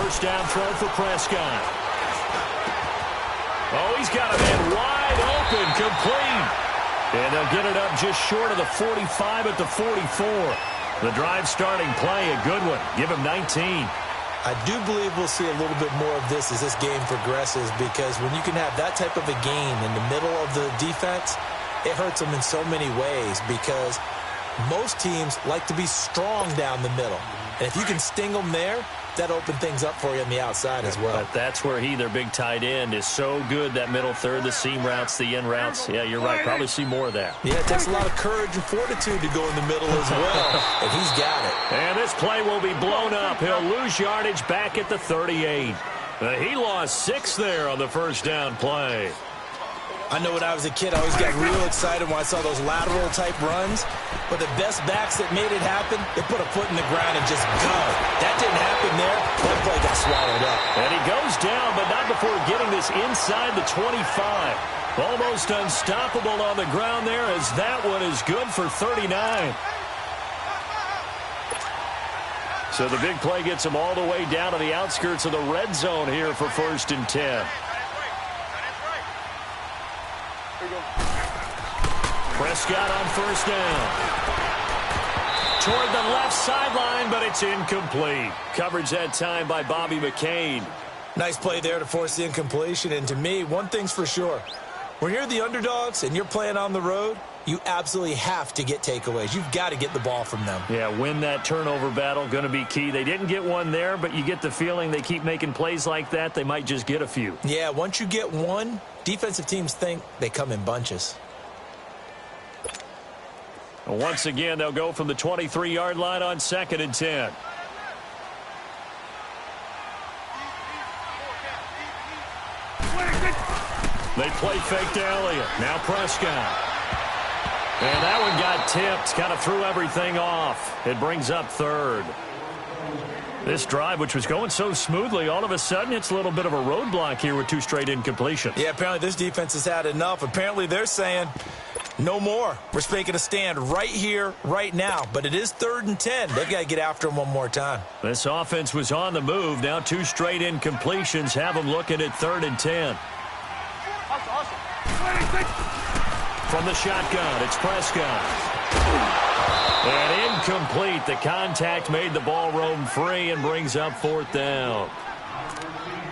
first down throw for Prescott. Oh, he's got a man wide open, complete. And they'll get it up just short of the 45 at the 44. The drive starting play, a good one. Give him 19. I do believe we'll see a little bit more of this as this game progresses, because when you can have that type of a game in the middle of the defense, it hurts them in so many ways, because most teams like to be strong down the middle. And if you can sting them there, that opens things up for you on the outside as well. But that's where their big tight end, is so good, that middle third, the seam routes, the in routes. Yeah, you're right. Probably see more of that. Yeah, it takes a lot of courage and fortitude to go in the middle as well, and he's got it. And this play will be blown up. He'll lose yardage back at the 38. He lost 6 there on the first down play. I know when I was a kid, I always got real excited when I saw those lateral-type runs. But the best backs that made it happen, they put a foot in the ground and just go. That didn't happen there. That play got swallowed up. And he goes down, but not before getting this inside the 25. Almost unstoppable on the ground there, as that one is good for 39. So the big play gets him all the way down to the outskirts of the red zone here for 1st and 10. Prescott on first down. Toward the left sideline, but it's incomplete. Coverage that time by Bobby McCain. Nice play there to force the incompletion. And to me, one thing's for sure. When you're the underdogs and you're playing on the road, you absolutely have to get takeaways. You've got to get the ball from them. Yeah, win that turnover battle, going to be key. They didn't get one there, but you get the feeling they keep making plays like that, they might just get a few. Yeah, once you get one, defensive teams think they come in bunches. Once again, they'll go from the 23-yard line on 2nd and 10. They play fake to Elliott. Now Prescott. And that one got tipped. Kind of threw everything off. It brings up 3rd. This drive, which was going so smoothly, all of a sudden it's a little bit of a roadblock here with 2 straight incompletions. Yeah, apparently this defense has had enough. Apparently they're saying, no more. We're making a stand right here, right now. But it is 3rd and 10. They've got to get after him one more time. This offense was on the move. Now 2 straight incompletions have them looking at 3rd and 10. From the shotgun, it's Prescott. And incomplete. The contact made the ball roam free and brings up 4th down.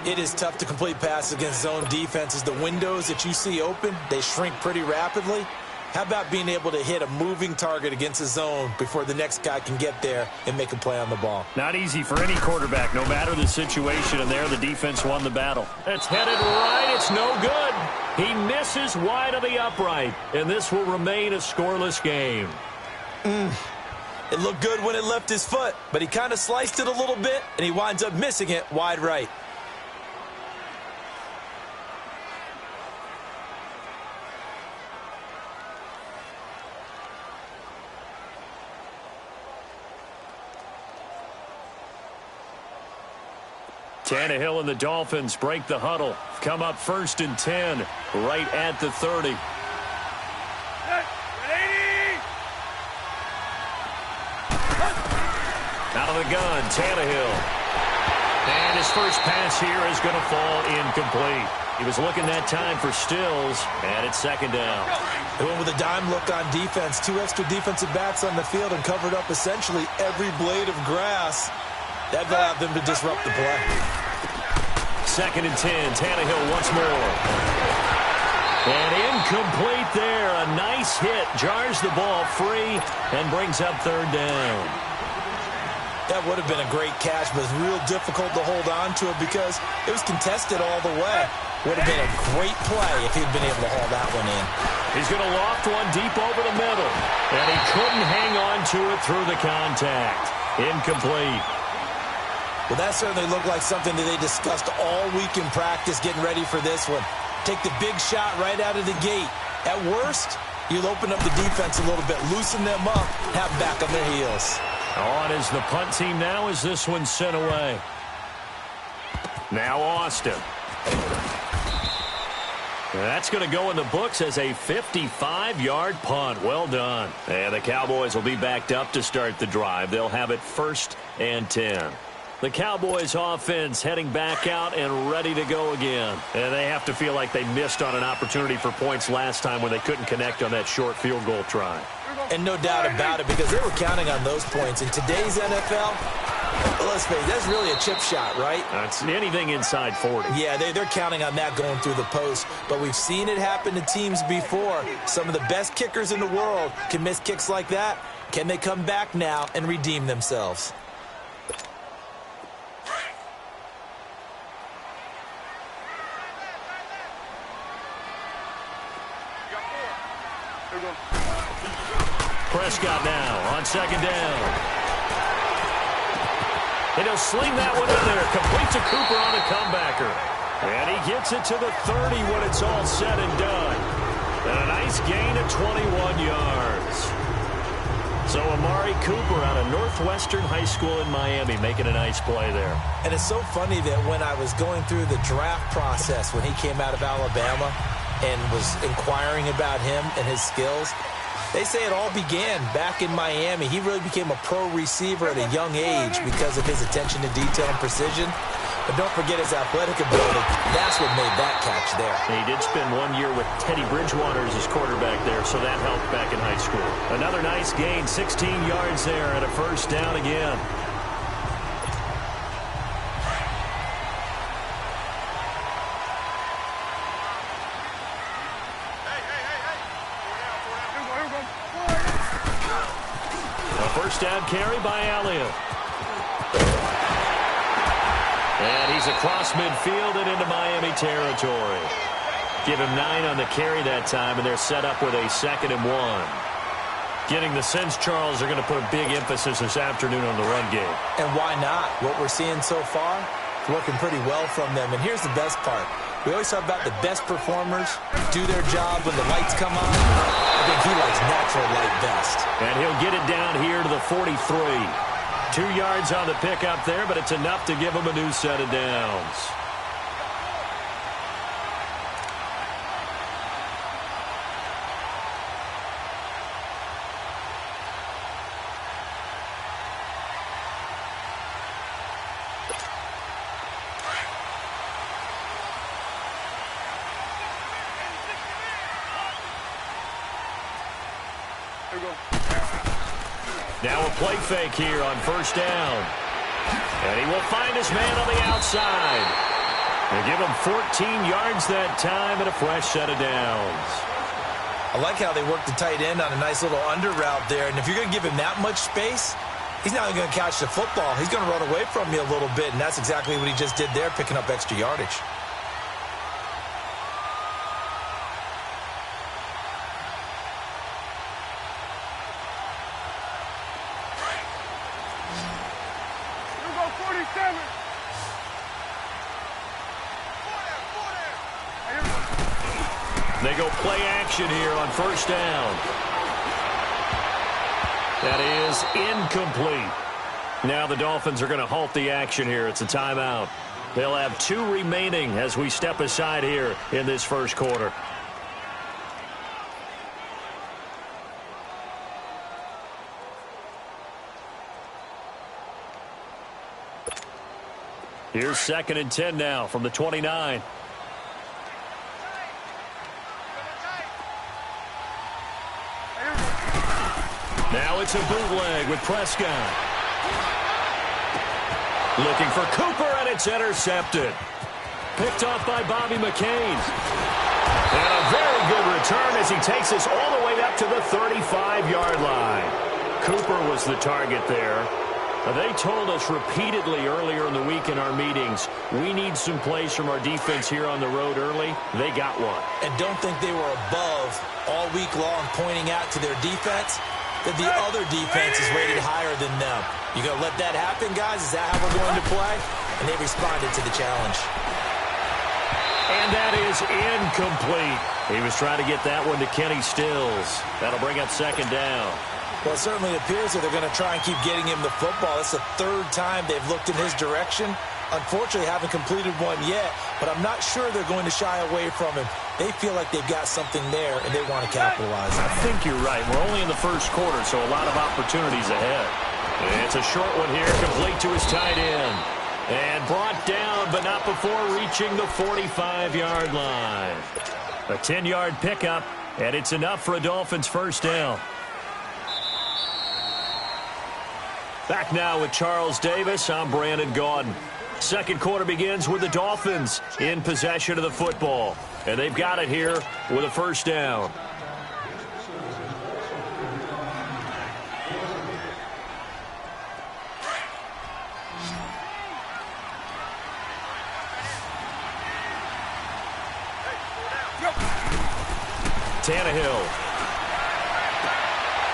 It is tough to complete passes against zone defenses. The windows that you see open, they shrink pretty rapidly. How about being able to hit a moving target against a zone before the next guy can get there and make a play on the ball? Not easy for any quarterback, no matter the situation. And there, the defense won the battle. It's headed right. It's no good. He misses wide of the upright. And this will remain a scoreless game. It looked good when it left his foot, but he kind of sliced it a little bit, and he winds up missing it wide right. Tannehill and the Dolphins break the huddle. Come up 1st and 10, right at the 30. Out of the gun, Tannehill. And his first pass here is going to fall incomplete. He was looking that time for Stills, and it's 2nd down. They went with a dime look on defense. 2 extra defensive backs on the field and covered up essentially every blade of grass. That allowed them to disrupt the play. 2nd and 10, Tannehill once more. And incomplete there. A nice hit. Jars the ball free and brings up 3rd down. That would have been a great catch, but it's real difficult to hold on to it because it was contested all the way. Would have been a great play if he'd been able to haul that one in. He's going to loft one deep over the middle. And he couldn't hang on to it through the contact. Incomplete. Well, that certainly looked like something that they discussed all week in practice getting ready for this one. Take the big shot right out of the gate. At worst, you'll open up the defense a little bit, loosen them up, have them back on their heels. On is the punt team now as this one's sent away. Now Austin. That's going to go in the books as a 55-yard punt. Well done. And the Cowboys will be backed up to start the drive. They'll have it 1st and 10. The Cowboys offense heading back out and ready to go again. And they have to feel like they missed on an opportunity for points last time when they couldn't connect on that short field goal try. And no doubt about it, because they were counting on those points. In today's NFL, let's face it, that's really a chip shot, right? That's anything inside 40. Yeah, they're counting on that going through the post. But we've seen it happen to teams before. Some of the best kickers in the world can miss kicks like that. Can they come back now and redeem themselves? Prescott now on second down. And he'll sling that one in there. Complete to Cooper on a comebacker. And he gets it to the 30 when it's all said and done. And a nice gain of 21 yards. So Amari Cooper out of Northwestern High School in Miami making a nice play there. And it's so funny that when I was going through the draft process when he came out of Alabama and was inquiring about him and his skills, they say it all began back in Miami. He really became a pro receiver at a young age because of his attention to detail and precision. But don't forget his athletic ability. That's what made that catch there. He did spend 1 year with Teddy Bridgewater as his quarterback there, so that helped back in high school. Another nice gain, 16 yards there and a first down again. First down carry by Elliott. And he's across midfield and into Miami territory. Give him 9 on the carry that time, and they're set up with a 2nd and 1. Getting the sense, Charles, they're going to put a big emphasis this afternoon on the run game. And why not? What we're seeing so far, it's working pretty well from them. And here's the best part. We always talk about the best performers do their job when the lights come on. I think he likes natural light best. And he'll get it down here to the 43. 2 yards on the pickup there, but it's enough to give him a new set of downs. Now a play fake here on first down. And he will find his man on the outside. They give him 14 yards that time and a fresh set of downs. I like how they work the tight end on a nice little under route there. And if you're going to give him that much space, he's not going to catch the football. He's going to run away from you a little bit, and that's exactly what he just did there, picking up extra yardage. They go play action here on first down. That is incomplete. Now the Dolphins are going to halt the action here. It's a timeout. They'll have 2 remaining as we step aside here in this first quarter. Here's 2nd and 10 now from the 29. Now it's a bootleg with Prescott. Looking for Cooper, and it's intercepted. Picked off by Bobby McCain. And a very good return as he takes us all the way up to the 35-yard line. Cooper was the target there. They told us repeatedly earlier in the week in our meetings, we need some plays from our defense here on the road early. They got one. And don't think they were above all week long pointing out to their defense that the other defense is rated higher than them. You going to let that happen, guys? Is that how we're going to play? And they responded to the challenge. And that is incomplete. He was trying to get that one to Kenny Stills. That'll bring up 2nd down. Well, it certainly appears that they're going to try and keep getting him the football. That's the 3rd time they've looked in his direction. Unfortunately, haven't completed one yet, but I'm not sure they're going to shy away from him. They feel like they've got something there, and they want to capitalize on it. I think you're right. We're only in the first quarter, so a lot of opportunities ahead. It's a short one here, complete to his tight end. And brought down, but not before reaching the 45-yard line. A 10-yard pickup, and it's enough for a Dolphins first down. Back now with Charles Davis. I'm Brandon Gaudin. Second quarter begins with the Dolphins in possession of the football. And they've got it here with a first down. Tannehill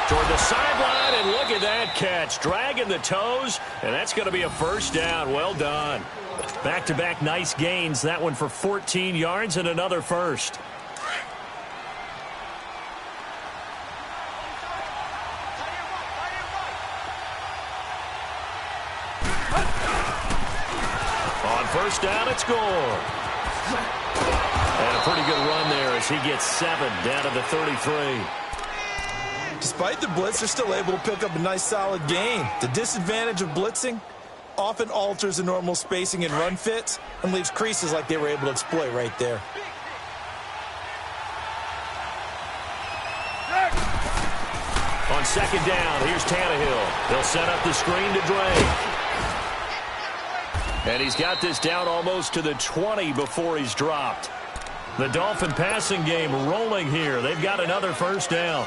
toward the sideline, and look at that catch. Dragging the toes, and that's going to be a first down. Well done. Back-to-back nice gains. That one for 14 yards and another first. On first down, it's Gore. And a pretty good run there as he gets 7 down to the 33. Despite the blitz, they're still able to pick up a nice solid gain. The disadvantage of blitzing often alters the normal spacing and run fits and leaves creases like they were able to exploit right there. On second down, here's Tannehill. They'll set up the screen to Drake. And he's got this down almost to the 20 before he's dropped. The Dolphin passing game rolling here. They've got another first down.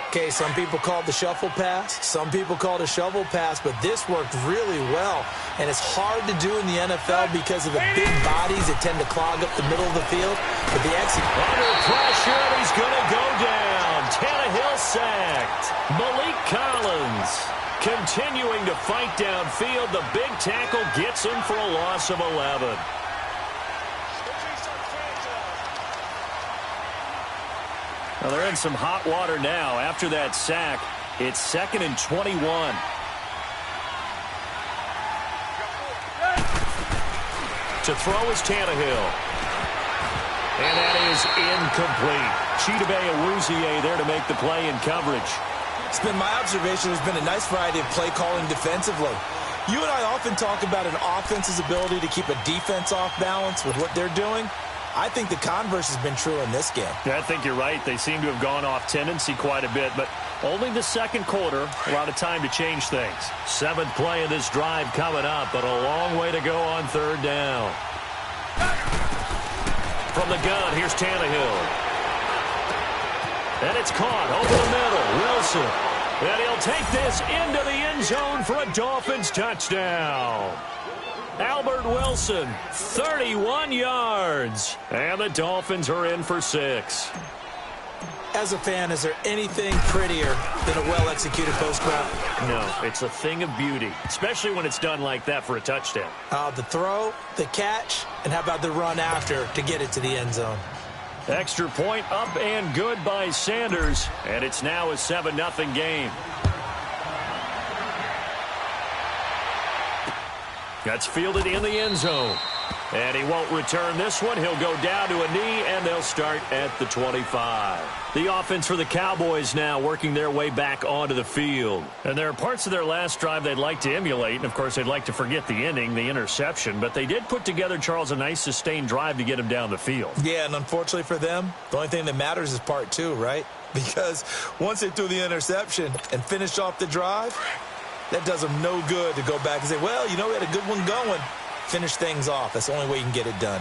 Okay, some people call it the shuffle pass. Some people call it a shovel pass, but this worked really well. And it's hard to do in the NFL because of the big bodies that tend to clog up the middle of the field. But the under pressure, he's going to go down. Tannehill sacked. Malik Collins continuing to fight downfield. The big tackle gets him for a loss of 11. Well, they're in some hot water now. After that sack, it's 2nd and 21. To throw is Tannehill. And that is incomplete. Chidobe Awuzie there to make the play in coverage. It's been my observation there's been a nice variety of play calling defensively. You and I often talk about an offense's ability to keep a defense off balance with what they're doing. I think the converse has been true in this game. Yeah, I think you're right. They seem to have gone off tendency quite a bit, but only the second quarter, a lot of time to change things. 7th play of this drive coming up, but a long way to go on third down. From the gun, here's Tannehill. And it's caught over the middle. Wilson. And he'll take this into the end zone for a Dolphins touchdown. Albert Wilson, 31 yards. And the Dolphins are in for 6. As a fan, is there anything prettier than a well-executed post route? No, it's a thing of beauty, especially when it's done like that for a touchdown. The throw, the catch, and how about the run after to get it to the end zone? Extra point up and good by Sanders, and it's now a 7-0 game. That's fielded in the end zone. And he won't return this one. He'll go down to a knee, and they'll start at the 25. The offense for the Cowboys now working their way back onto the field. And there are parts of their last drive they'd like to emulate. And, of course, they'd like to forget the ending, the interception. But they did put together, Charles, a nice sustained drive to get him down the field. Yeah, and unfortunately for them, the only thing that matters is part 2, right? Because once they threw the interception and finished off the drive, that does them no good to go back and say, well, you know, we had a good one going. Finish things off. That's the only way you can get it done.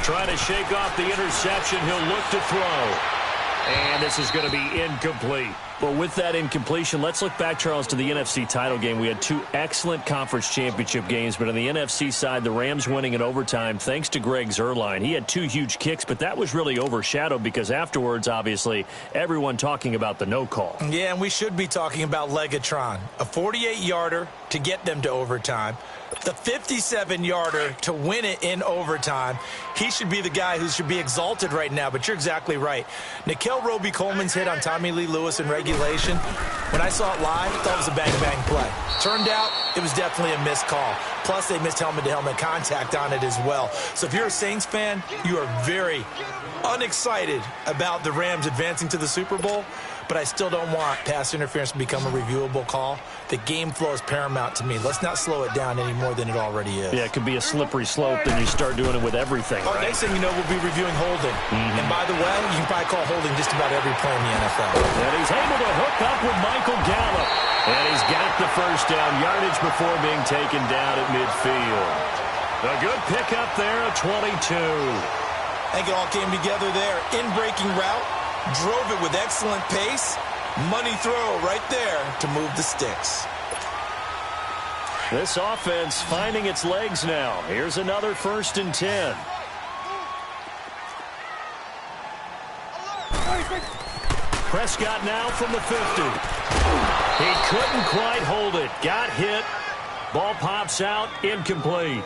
Trying to shake off the interception. He'll look to throw. And this is going to be incomplete. Well, with that incompletion, let's look back, Charles, to the NFC title game. We had 2 excellent conference championship games, but on the NFC side, the Rams winning in overtime thanks to Greg Zuerlein. He had 2 huge kicks, but that was really overshadowed because afterwards, obviously, everyone talking about the no call. Yeah, and we should be talking about Legatron. A 48-yarder to get them to overtime. The 57-yarder to win it in overtime. He should be the guy who should be exalted right now, but you're exactly right. Nickel Roby-Coleman's hit on Tommy Lee Lewis in regulation. When I saw it live, I thought it was a bang-bang play. Turned out, it was definitely a missed call. Plus, they missed helmet-to-helmet contact on it as well. So if you're a Saints fan, you are very unexcited about the Rams advancing to the Super Bowl, but I still don't want pass interference to become a reviewable call. The game flow is paramount to me. Let's not slow it down any more than it already is. Yeah, it could be a slippery slope, then you start doing it with everything, right? Next thing you know, we'll be reviewing holding. And by the way, you can probably call holding just about every play in the NFL. And he's able to hook up with Michael Gallup. And he's got the first down yardage before being taken down at midfield. A good pickup there at 22. I think it all came together there. In-breaking route, drove it with excellent pace. Money throw right there to move the sticks. This offense finding its legs now. Here's another 1st and 10. Prescott now from the 50. He couldn't quite hold it. Got hit. Ball pops out. Incomplete.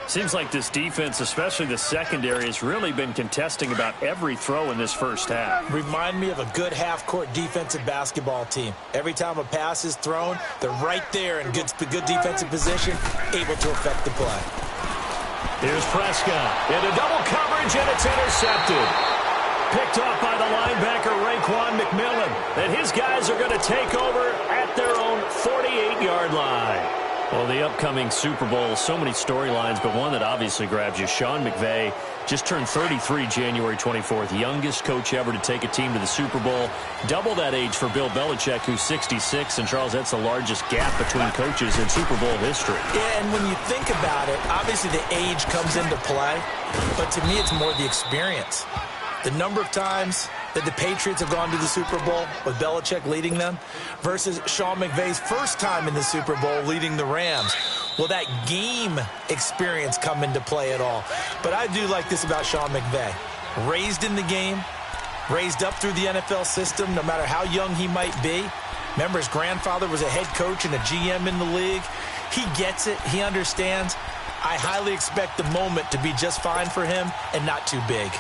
Seems like this defense, especially the secondary, has really been contesting about every throw in this first half. Remind me of a good half-court defensive basketball team. Every time a pass is thrown, they're right there in good defensive position, able to affect the play. Here's Prescott into double coverage, and it's intercepted. Picked off by the linebacker, Raekwon McMillan. And his guys are going to take over at their own 48-yard line. Well, the upcoming Super Bowl, so many storylines, but one that obviously grabs you. Sean McVay just turned 33 January 24th, youngest coach ever to take a team to the Super Bowl. Double that age for Bill Belichick, who's 66. And, Charles, that's the largest gap between coaches in Super Bowl history. Yeah, and when you think about it, obviously the age comes into play. But to me, it's more the experience. The number of times that the Patriots have gone to the Super Bowl with Belichick leading them versus Sean McVay's first time in the Super Bowl leading the Rams. Will that game experience come into play at all? But I do like this about Sean McVay. Raised in the game, raised up through the NFL system, no matter how young he might be. Remember, his grandfather was a head coach and a GM in the league. He gets it. He understands. I highly expect the moment to be just fine for him and not too big.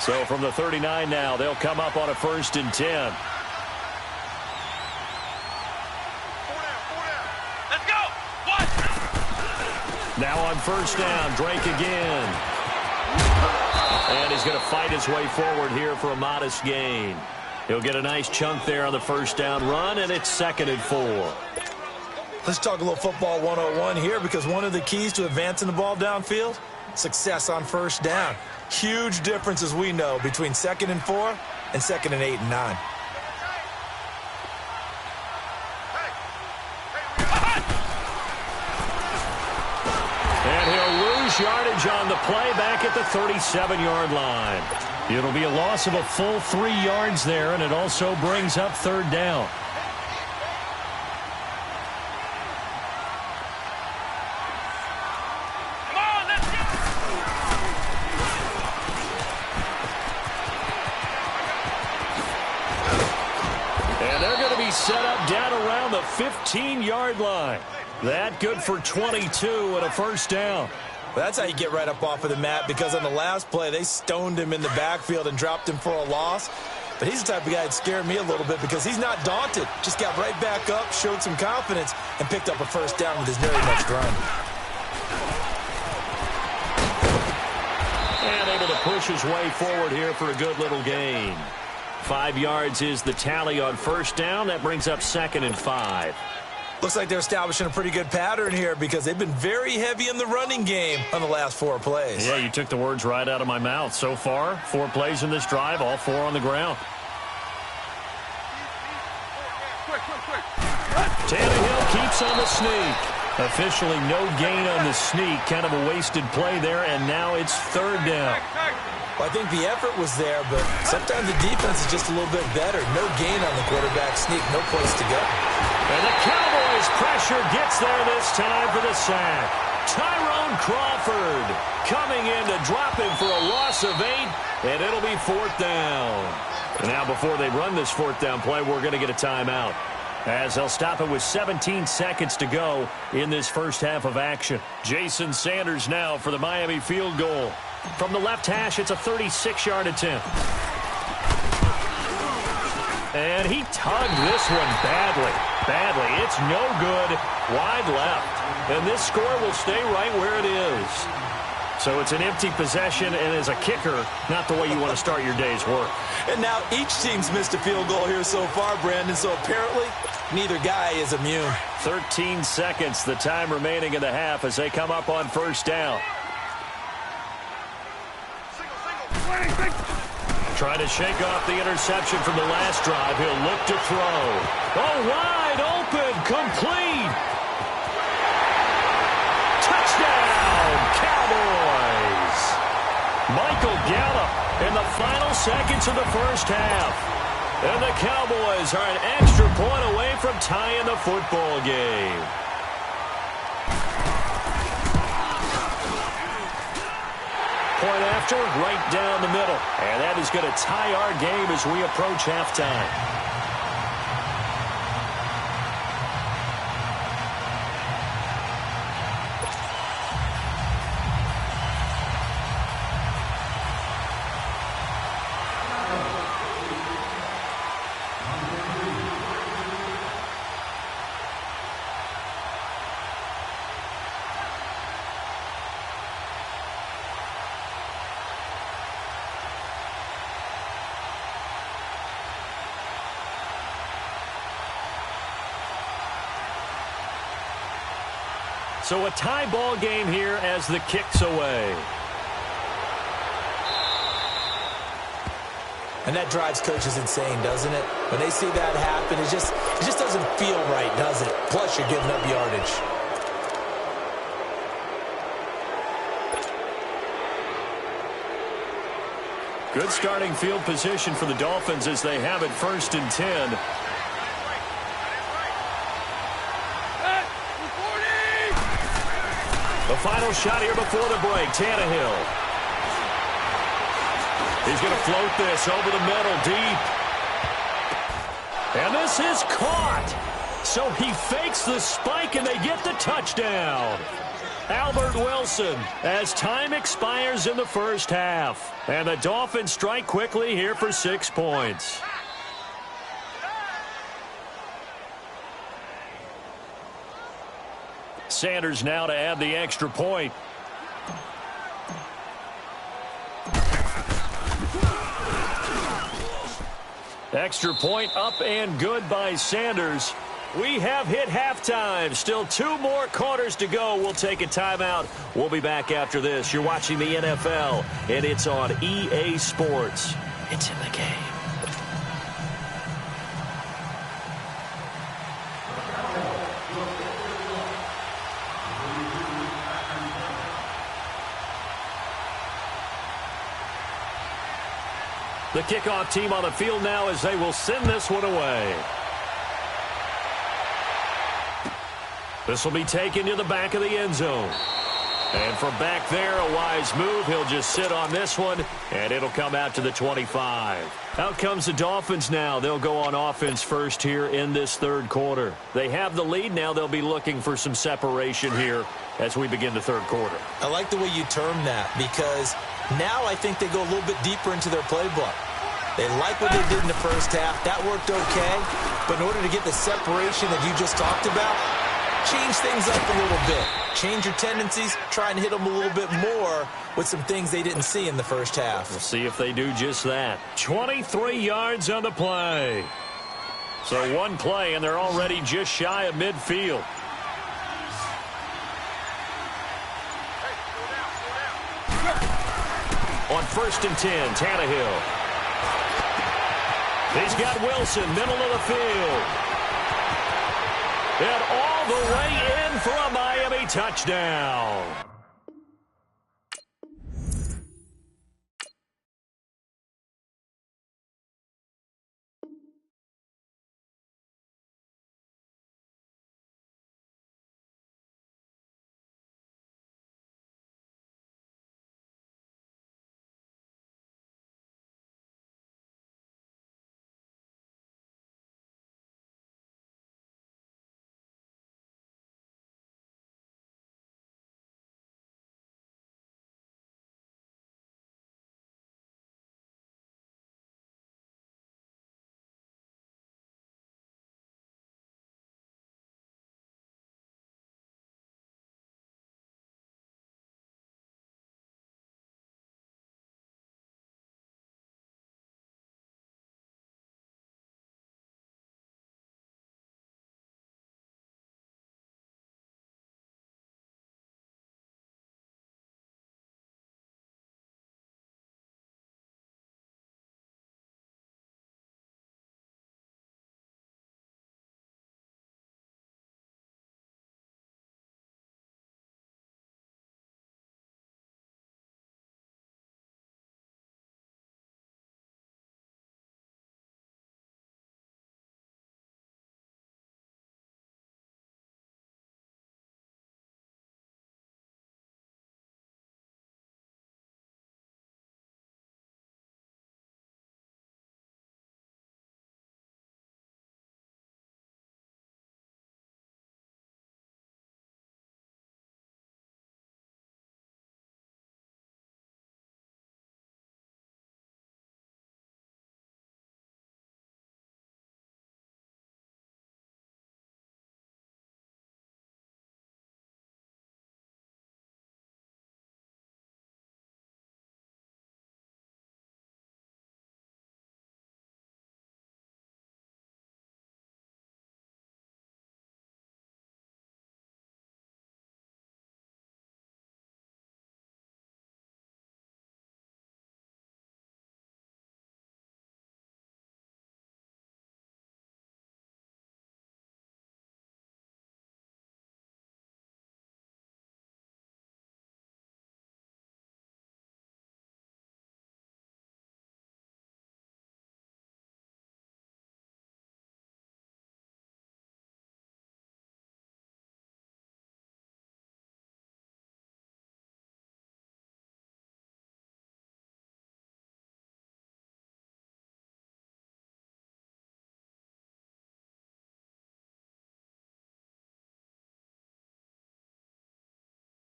So from the 39 now, they'll come up on a 1st and 10. Let's go. What? Now on 1st down, Drake again. And he's going to fight his way forward here for a modest gain. He'll get a nice chunk there on the 1st down run, and it's 2nd and 4. Let's talk a little football 101 here, because one of the keys to advancing the ball downfield, success on 1st down. Huge difference, as we know, between 2nd and 4 and 2nd and 8 and 9. And he'll lose yardage on the play back at the 37-yard line. It'll be a loss of a full 3 yards there, and it also brings up 3rd down. Set up down around the 15-yard line. That good for 22 and a 1st down. Well, that's how you get right up off of the mat, because on the last play, they stoned him in the backfield and dropped him for a loss. But he's the type of guy that scared me a little bit, because he's not daunted. Just got right back up, showed some confidence, and picked up a 1st down with his very next run. And able to push his way forward here for a good little gain. 5 yards is the tally on 1st down. That brings up 2nd and 5. Looks like they're establishing a pretty good pattern here, because they've been very heavy in the running game on the last 4 plays. Yeah, you took the words right out of my mouth. So far, 4 plays in this drive, all 4 on the ground. Tannehill keeps on the sneak. Officially no gain on the sneak. Kind of a wasted play there, and now it's 3rd down. Well, I think the effort was there, but sometimes the defense is just a little bit better. No gain on the quarterback sneak, no place to go. And the Cowboys' pressure gets there this time for the sack. Tyrone Crawford coming in to drop him for a loss of 8, and it'll be 4th down. And now before they run this 4th down play, we're going to get a timeout, as they'll stop it with 17 seconds to go in this first half of action. Jason Sanders now for the Miami field goal. From the left hash, it's a 36-yard attempt. And he tugged this one badly. It's no good. Wide left. And this score will stay right where it is. So it's an empty possession, and as a kicker, not the way you want to start your day's work. And now each team's missed a field goal here so far, Brandon, so apparently neither guy is immune. 13 seconds, the time remaining in the half as they come up on first down. Trying to shake off the interception from the last drive. He'll look to throw. Oh, wide open, complete. Touchdown, Cowboys. Michael Gallup in the final seconds of the first half. And the Cowboys are an extra point away from tying the football game. Point after, right down the middle. And that is going to tie our game as we approach halftime. So a tie ball game here as the kick's away. And that drives coaches insane, doesn't it? When they see that happen, it just doesn't feel right, does it? Plus, you're giving up yardage. Good starting field position for the Dolphins as they have it 1st and 10. The final shot here before the break, Tannehill. He's going to float this over the middle, deep. And this is caught. So he fakes the spike, and they get the touchdown. Albert Wilson, as time expires in the first half. And the Dolphins strike quickly here for 6 points. Sanders now to add the extra point. Extra point up and good by Sanders. We have hit halftime. Still 2 more quarters to go. We'll take a timeout. We'll be back after this. You're watching the NFL, and it's on EA Sports. It's in the game. The kickoff team on the field now as they will send this one away. This will be taken to the back of the end zone. And from back there, a wise move. He'll just sit on this one, and it'll come out to the 25. Out comes the Dolphins now. They'll go on offense first here in this third quarter. They have the lead. Now they'll be looking for some separation here as we begin the third quarter. I like the way you term that because now I think they go a little bit deeper into their playbook. They like what they did in the first half. That worked okay. But in order to get the separation that you just talked about, change things up a little bit. Change your tendencies. Try and hit them a little bit more with some things they didn't see in the first half. We'll see if they do just that. 23 yards on the play. So one play, and they're already just shy of midfield. On 1st and 10, Tannehill. He's got Wilson, middle of the field. And all the way in for a Miami touchdown.